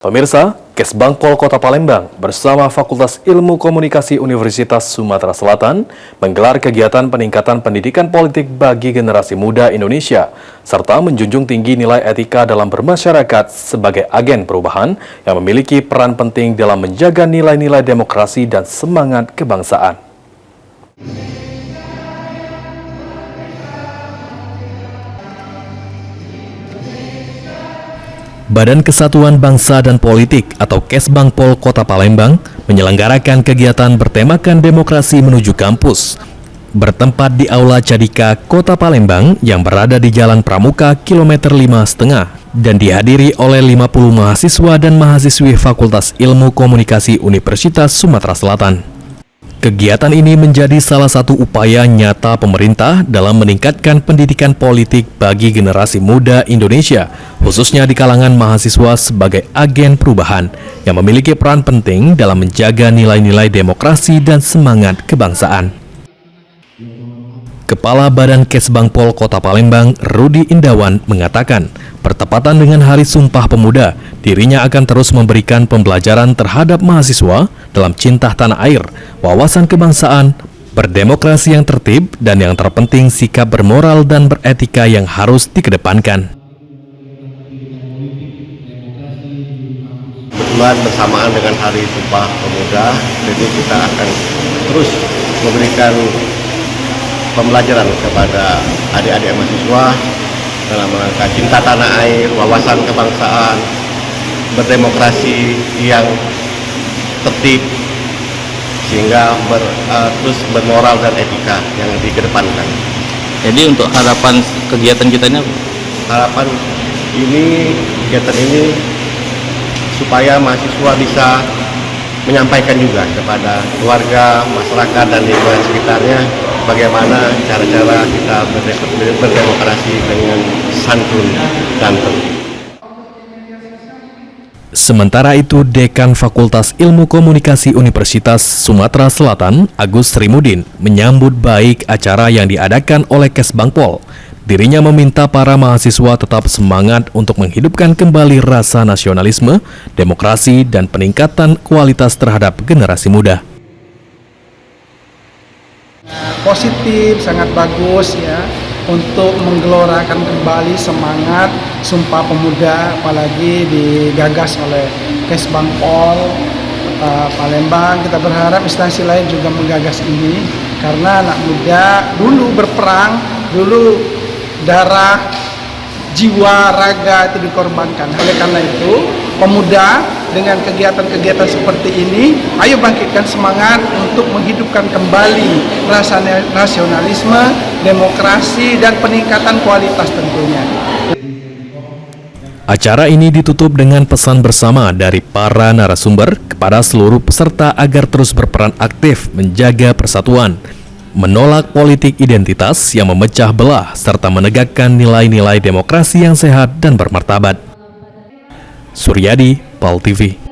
Pemirsa, Kesbangpol Kota Palembang bersama Fakultas Ilmu Komunikasi Universitas Sumatera Selatan menggelar kegiatan peningkatan pendidikan politik bagi generasi muda Indonesia, serta menjunjung tinggi nilai etika dalam bermasyarakat sebagai agen perubahan yang memiliki peran penting dalam menjaga nilai-nilai demokrasi dan semangat kebangsaan. Badan Kesatuan Bangsa dan Politik atau Kesbangpol Kota Palembang menyelenggarakan kegiatan bertemakan demokrasi menuju kampus. Bertempat di Aula Cadika Kota Palembang yang berada di Jalan Pramuka kilometer 5,5 dan dihadiri oleh 50 mahasiswa dan mahasiswi Fakultas Ilmu Komunikasi Universitas Sumatera Selatan. Kegiatan ini menjadi salah satu upaya nyata pemerintah dalam meningkatkan pendidikan politik bagi generasi muda Indonesia, khususnya di kalangan mahasiswa sebagai agen perubahan yang memiliki peran penting dalam menjaga nilai-nilai demokrasi dan semangat kebangsaan. Kepala Badan Kesbangpol Kota Palembang, Rudi Indawan, mengatakan, bertepatan dengan Hari Sumpah Pemuda, dirinya akan terus memberikan pembelajaran terhadap mahasiswa dalam cinta tanah air, wawasan kebangsaan, berdemokrasi yang tertib, dan yang terpenting sikap bermoral dan beretika yang harus dikedepankan. Kebetulan bersamaan dengan Hari Sumpah Pemuda, jadi kita akan terus memberikan pembelajaran kepada adik-adik mahasiswa dalam rangka cinta tanah air, wawasan kebangsaan, berdemokrasi yang tertib, sehingga terus bermoral dan etika yang dikedepankan. Jadi untuk harapan kegiatan kita ini apa? Harapan kegiatan ini supaya mahasiswa bisa menyampaikan juga kepada keluarga, masyarakat, dan lingkungan sekitarnya bagaimana cara-cara kita berdemokrasi dengan santun dan tertib. Sementara itu, Dekan Fakultas Ilmu Komunikasi Universitas Sumatera Selatan, Agus Srimudin, menyambut baik acara yang diadakan oleh Kesbangpol. Dirinya meminta para mahasiswa tetap semangat untuk menghidupkan kembali rasa nasionalisme, demokrasi, dan peningkatan kualitas terhadap generasi muda. Positif, sangat bagus ya, untuk menggelorakan kembali semangat Sumpah Pemuda, apalagi digagas oleh Kesbangpol Palembang. Kita berharap instansi lain juga menggagas ini, karena anak muda dulu berperang, dulu darah, jiwa, raga itu dikorbankan. Oleh karena itu, pemuda dengan kegiatan-kegiatan seperti ini, ayo bangkitkan semangat untuk menghidupkan kembali rasa nasionalisme, demokrasi, dan peningkatan kualitas tentunya. Acara ini ditutup dengan pesan bersama dari para narasumber kepada seluruh peserta agar terus berperan aktif menjaga persatuan, menolak politik identitas yang memecah belah, serta menegakkan nilai-nilai demokrasi yang sehat dan bermartabat. Suryadi, PAL TV.